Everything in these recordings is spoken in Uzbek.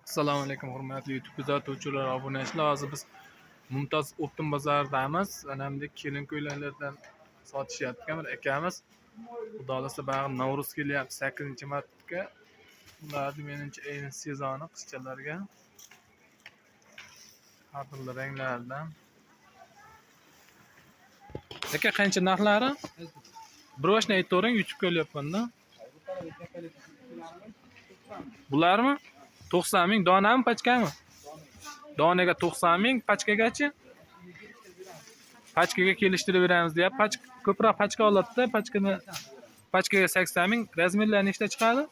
Assalomu alaykum hurmatli YouTube kuzatuvchilar, obunachilar. Hozir biz Mumtoz Optim bozoridamiz. Anamdek kelin ko'ylaklardan sotishyapti bir akamiz. Xudo xolasa bag'ir Navro'z kelyapti 8-martga. Bularni menimcha ayni sezoni qizchalarga. Har xil ranglardan. Aka qancha narxlari? Bir boshni aytavering, YouTube ko'ryapman-da. Bularmi? 90 ming donami, pachkami? Donaga 90 ming, pachkagachi? Pachkaga kelishtirib beramiz deyapti. Ko'proq pachka oladi-da, pachkaga 80 ming. Razmerlar nechta chiqadi?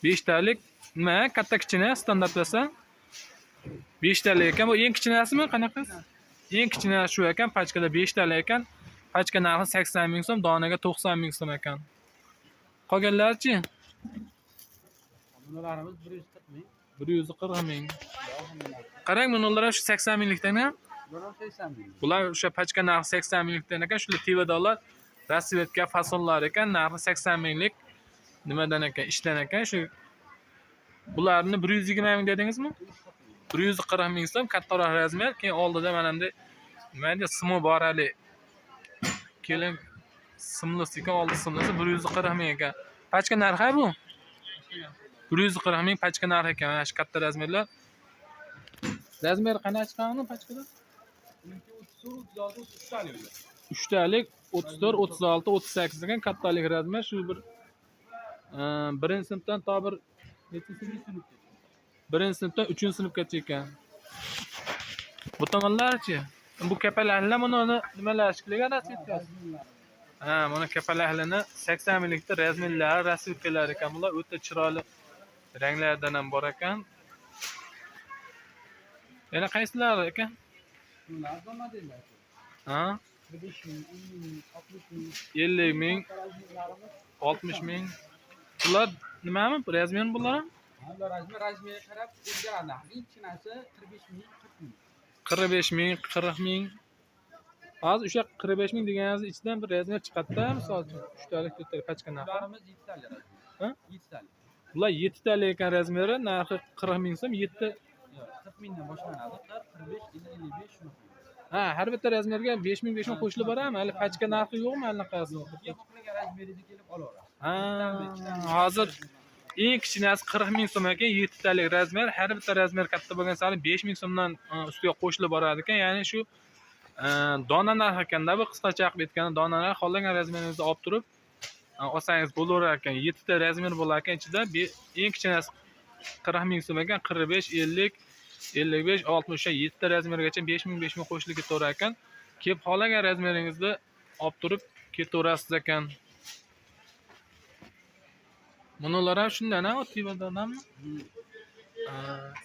5 talik. Nima? Katta kichina standartlasa? 5 talik ekan. Bu eng kichinasimi? Qanaqasi? Eng kichinasi shu ekan, pachkada 5 talik ekan. Pachka narxi 80 ming so'm, donaga 90 ming so'm ekan. Qolganlarchi? Bularimiz 140 ming. 140 ming. Qarang, bular shu 80 minglikdan ham. Bular 80 ming. Bular o'sha pachka narxi 80 minglikdan ekan. Shular TV'dalar rasvetka fasonlar ekan, narxi 80 minglik. Nimadan ekan? Ishdan ekan. Shu bularni 120 ming dedingizmi? 140 ming so'm kattaroq razmer. Keyin oldida mana bunday nima deydi, simi bor hali. Kelin simlisi ekan, oldi simlisi 140 ming ekan. Pachka narxi bu? 140 ming pachka narxi ekan. Mana shu katta razmerlar. Razmer qanaqa chiqqani pachkada? 3 talik, 34, 36, 38 degan kattalik razmer. Shu bir birinchi sinfdan to bir birinchi sinfdan 3-sinfgacha ekan. Bu tomonlarchi? Bu kapalahlar buni nimalar shikliga rasvetlar? Ha, mana kapalahlarni 80 minglikda razmerlar, rasvetkalar ekan. Bular o'ta chiroyli ranglardan ham bor ekan. Yana qaysilar ekan? Bular modellar. Ha? 50 ming, 60 ming. Bular nimami? Razmermi bular? Ha, bular razmerga qarab o'zgaradi. Eng kichinasi 45 45 ming, 40 ming. ming, 40 ming. Hozir o'sha 45 ming deganingiz ichidan bir razmer chiqadi-da, misol uchun 3 talik, 4 talik pachka narxi. Bularimiz 7 talik. Ha? 7 talik. Bular 7 talik ekan razmeri, narxi 40 ming so'm, 7. 40 mingdan boshlanadi. 40, 45, 50, 55 shunaqa. Ha, har bitta razmerga 5 ming qo'shilib borami? Hali pachka narxi yo'qmi allaqasi? Yo'qliga razmeriga kelib olaveradi. Ha, hozir eng kichinasi 40 ming so'm ekan, 7 talik razmer. Har bitta razmer katta bo'lgan sari 5 ming so'mdan ustiga qo'shilib boradi ekan. Ya'ni shu dona narxi ekanda, bu qisqacha qilib aytganda donalar xohlagan razmeringizni olib turib olsangiz bo'laverar ekan. 7 ta razmer bo'lar ekan, ichida eng kichinasi 40 ming so'm ekan, 45, 50, 55, 60, 7 ta razmergacha 5 ming qo'shilib ketaverar ekan. Kelib xohlagan razmeringizni olib turib ketaverasiz ekan. Bunalar ham shundan, TV'danmi?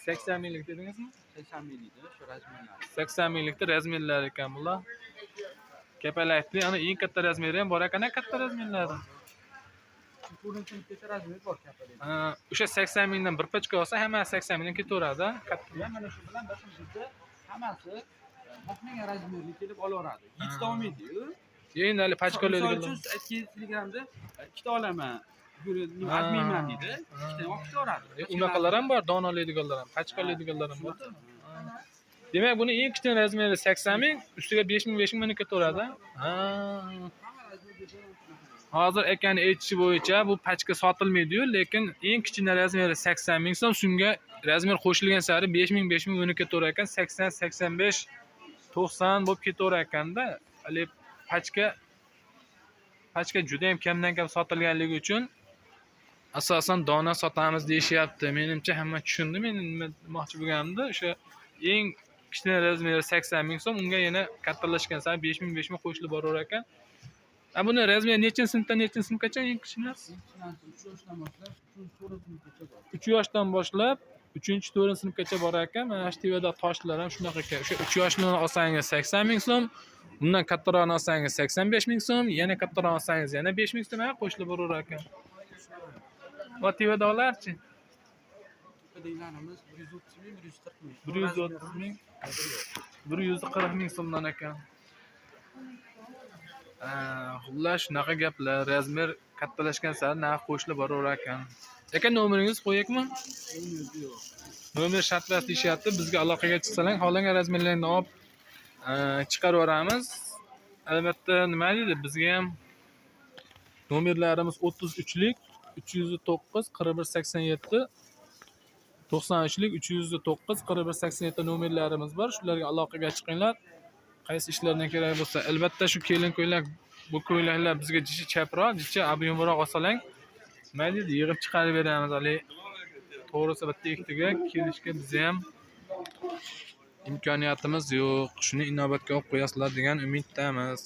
80 minglik dedingizmi? 80 minglikda shu razmerlar. 80 minglikda razmerlar ekan bular. Kapalakli, ana eng katta razmeri ham bor ekan, katta razmerlarda. 4 sinfgacha razmer bor kapalak. O'sha 80 mingdan bir pachka olsa, hamma 80 mingdan ketaveradi. Kattalar mana shu bilan bir sinfda hammasi xohlagan razmerga kelib olaveradi. 7 ta olmaydi-yu. Endi hali pachkalaydigan. Misol uchun aytgan Telegramda 2 ta olaman. Nima olmayman deydi. 2 ta olib ketaveradi. Unaqalar ham bor, donalaydiganlar ham, pachkalaydiganlar ham bor. Demak, buni eng kichik razmeri 80 ming, ustiga 5 ming ketaveradi. Ha. Hozir akani aytishi bo'yicha bu pachka sotilmaydi-yu, lekin eng kichik razmeri 80 ming so'm, shunga razmer qo'shilgan sari 5 ming uni ketaverar ekan, 80, 85, 90 bo'lib ketaverar ekanda. Hali pachka juda ham kamdan kam sotilganligi uchun asosan dona sotamiz deyishyapti. Menimcha hamma tushundi men nima demoqchi bo'lganimda. O'sha eng kichik razmeri 80 ming so'm, unga yana kattalashgan sari 5 ming qo'shilib boraverar ekan. Buni razmeri nechinchi sinfgacha eng kichkinasi? 3 yoshdan boshlab 3-4 sinfgacha bor ekan. Mana shu TV'da toshlar ham shunaqa ekan. O'sha 3 yoshni olsangiz 80 ming so'm, bundan kattaroqni olsangiz 85 ming so'm, yana kattaroq olsangiz yana 5 ming so'm qo'shilib boraverar ekan. Va TV'dalarchi? TV'larimiz 130 ming, 140 ming. 130 ming, 140 ming so'mdan ekan. Xullas shunaqa gaplar. Razmer kattalashgan sari narx qo'shilib boraverar ekan. Aka nomeringizni qo'yaylikmi? O'yinimiz yo'q. Nomer shartlar deyishyapti. Bizga aloqaga chiqsalang, xohlagan razmerlarni olib chiqarib yuboramiz. Albatta nima deydi? Bizga ham nomerlarimiz 33lik 309 4187 93lik 309 4187 nomerlarimiz bor. Shularga aloqaga chiqinglar. Qaysi ishlardan kerak bo'lsa, albatta shu kelin ko'ylak, bu ko'ylaklar bizga jishi chaproq, jishi ob'yomroq olsalang, nima deydi? Yig'ib chiqarib beramiz. Hali to'g'risi bitta ikkitaga kelishga bizga ham imkoniyatimiz yo'q. Shuni inobatga olib qo'yasizlar degan umiddamiz.